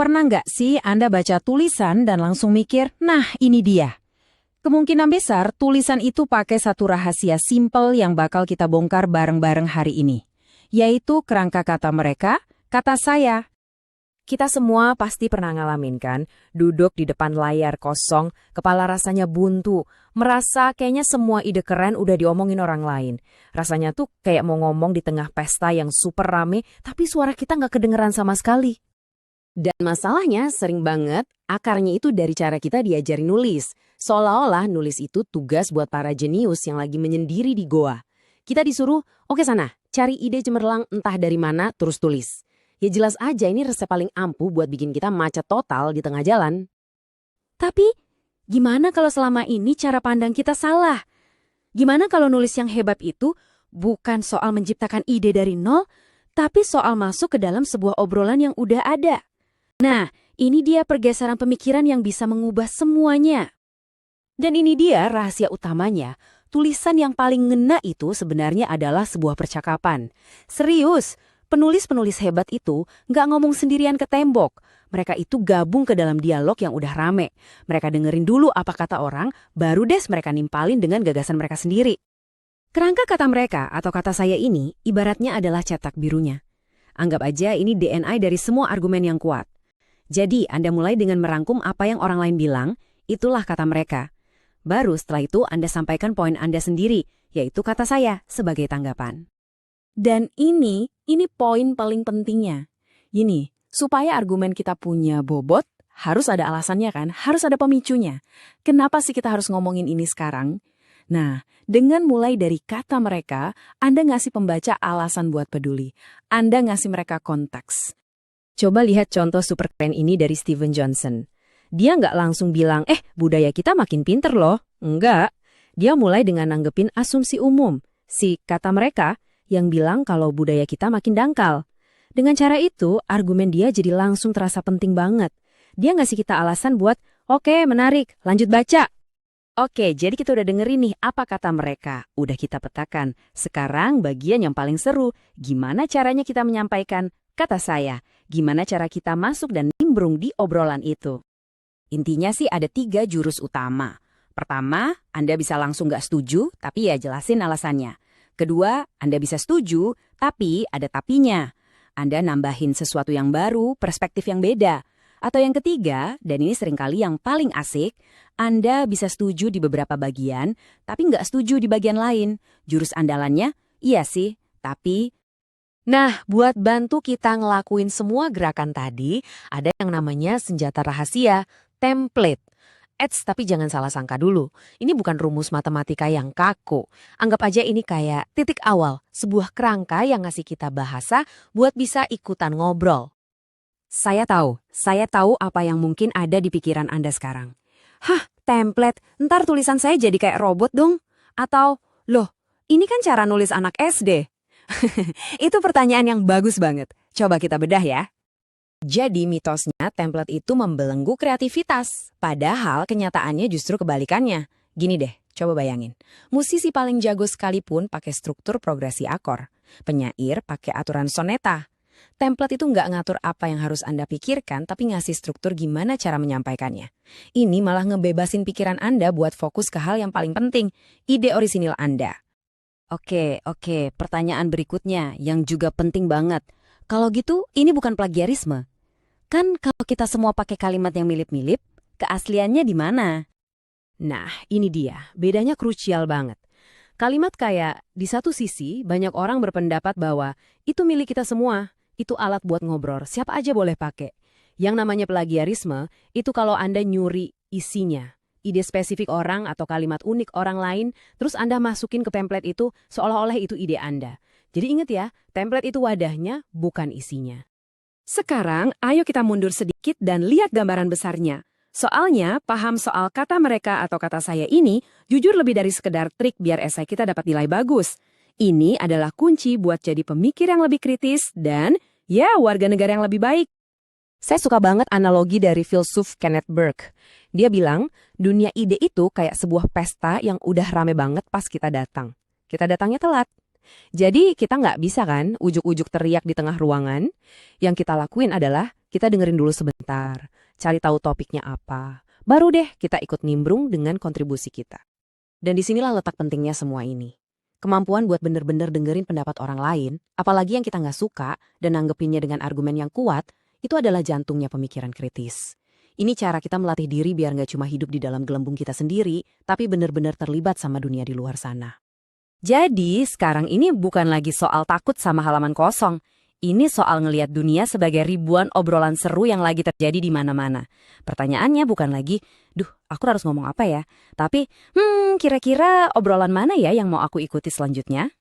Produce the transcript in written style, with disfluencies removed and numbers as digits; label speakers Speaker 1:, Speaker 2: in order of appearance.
Speaker 1: Pernah nggak sih Anda baca tulisan dan langsung mikir, nah ini dia. Kemungkinan besar tulisan itu pakai satu rahasia simpel yang bakal kita bongkar bareng-bareng hari ini. Yaitu kerangka kata mereka, kata saya.
Speaker 2: Kita semua pasti pernah ngalamin kan, duduk di depan layar kosong, kepala rasanya buntu, merasa kayaknya semua ide keren udah diomongin orang lain. Rasanya tuh kayak mau ngomong di tengah pesta yang super rame, tapi suara kita nggak kedengeran sama sekali. Dan masalahnya sering banget akarnya itu dari cara kita diajari nulis. Seolah-olah nulis itu tugas buat para jenius yang lagi menyendiri di goa. Kita disuruh, oke sana, cari ide cemerlang entah dari mana terus tulis. Ya jelas aja ini resep paling ampuh buat bikin kita macet total di tengah jalan.
Speaker 3: Tapi, gimana kalau selama ini cara pandang kita salah? Gimana kalau nulis yang hebat itu bukan soal menciptakan ide dari nol, tapi soal masuk ke dalam sebuah obrolan yang udah ada? Nah, ini dia pergeseran pemikiran yang bisa mengubah semuanya.
Speaker 2: Dan ini dia rahasia utamanya. Tulisan yang paling ngena itu sebenarnya adalah sebuah percakapan. Serius, penulis-penulis hebat itu nggak ngomong sendirian ke tembok. Mereka itu gabung ke dalam dialog yang udah rame. Mereka dengerin dulu apa kata orang, baru deh mereka nimpalin dengan gagasan mereka sendiri. Kerangka kata mereka atau kata saya ini ibaratnya adalah cetak birunya. Anggap aja ini DNA dari semua argumen yang kuat. Jadi Anda mulai dengan merangkum apa yang orang lain bilang, itulah kata mereka. Baru setelah itu Anda sampaikan poin Anda sendiri, yaitu kata saya sebagai tanggapan.
Speaker 3: Dan ini poin paling pentingnya. Gini, supaya argumen kita punya bobot, harus ada alasannya kan, harus ada pemicunya. Kenapa sih kita harus ngomongin ini sekarang? Nah, dengan mulai dari kata mereka, Anda ngasih pembaca alasan buat peduli. Anda ngasih mereka konteks.
Speaker 2: Coba lihat contoh super keren ini dari Steven Johnson. Dia nggak langsung bilang, budaya kita makin pinter loh. Enggak. Dia mulai dengan nanggepin asumsi umum. Si kata mereka yang bilang kalau budaya kita makin dangkal. Dengan cara itu, argumen dia jadi langsung terasa penting banget. Dia ngasih kita alasan buat, oke, menarik, lanjut baca. Oke, jadi kita udah dengerin nih apa kata mereka. Udah kita petakan. Sekarang bagian yang paling seru, gimana caranya kita menyampaikan kata saya. Gimana cara kita masuk dan nimbrung di obrolan itu. Intinya sih ada 3 jurus utama. Pertama, Anda bisa langsung nggak setuju, tapi ya jelasin alasannya. Kedua, Anda bisa setuju, tapi ada tapinya. Anda nambahin sesuatu yang baru, perspektif yang beda. Atau yang ketiga, dan ini seringkali yang paling asik, Anda bisa setuju di beberapa bagian, tapi nggak setuju di bagian lain. Jurus andalannya, iya sih, tapi... Nah, buat bantu kita ngelakuin semua gerakan tadi, ada yang namanya senjata rahasia, template. Tapi jangan salah sangka dulu. Ini bukan rumus matematika yang kaku. Anggap aja ini kayak titik awal, sebuah kerangka yang ngasih kita bahasa buat bisa ikutan ngobrol. Saya tahu apa yang mungkin ada di pikiran Anda sekarang. Hah, template, ntar tulisan saya jadi kayak robot dong? Atau, loh, ini kan cara nulis anak SD. Itu pertanyaan yang bagus banget. Coba kita bedah ya. Jadi mitosnya template itu membelenggu kreativitas. Padahal kenyataannya justru kebalikannya. Gini deh, coba bayangin. Musisi paling jago sekalipun pakai struktur progresi akor. Penyair pakai aturan soneta. Template itu nggak ngatur apa yang harus Anda pikirkan, tapi ngasih struktur gimana cara menyampaikannya. Ini malah ngebebasin pikiran Anda buat fokus ke hal yang paling penting, ide orisinil Anda. Oke, pertanyaan berikutnya yang juga penting banget. Kalau gitu, ini bukan plagiarisme. Kan kalau kita semua pakai kalimat yang mirip-mirip, keasliannya di mana? Nah, ini dia, bedanya krusial banget. Kalimat kayak, di satu sisi, banyak orang berpendapat bahwa itu milik kita semua, itu alat buat ngobrol, siapa aja boleh pakai. Yang namanya plagiarisme, itu kalau Anda nyuri isinya. Ide spesifik orang atau kalimat unik orang lain, terus Anda masukin ke template itu seolah-olah itu ide Anda. Jadi ingat ya, template itu wadahnya, bukan isinya. Sekarang, ayo kita mundur sedikit dan lihat gambaran besarnya. Soalnya, paham soal kata mereka atau kata saya ini, jujur lebih dari sekedar trik biar esai kita dapat nilai bagus. Ini adalah kunci buat jadi pemikir yang lebih kritis dan, ya, warga negara yang lebih baik. Saya suka banget analogi dari filsuf Kenneth Burke. Dia bilang, dunia ide itu kayak sebuah pesta yang udah rame banget pas kita datang. Kita datangnya telat. Jadi kita nggak bisa kan ujuk-ujuk teriak di tengah ruangan. Yang kita lakuin adalah Kita dengerin dulu sebentar, cari tahu topiknya apa. Baru deh kita ikut nimbrung dengan kontribusi kita. Dan disinilah letak pentingnya semua ini. Kemampuan buat bener-bener dengerin pendapat orang lain, apalagi yang kita nggak suka, dan nanggepinnya dengan argumen yang kuat, itu adalah jantungnya pemikiran kritis. Ini cara kita melatih diri biar nggak cuma hidup di dalam gelembung kita sendiri, tapi bener-bener terlibat sama dunia di luar sana. Jadi, sekarang ini bukan lagi soal takut sama halaman kosong. Ini soal ngelihat dunia sebagai ribuan obrolan seru yang lagi terjadi di mana-mana. Pertanyaannya bukan lagi, aku harus ngomong apa ya? Tapi, kira-kira obrolan mana ya yang mau aku ikuti selanjutnya?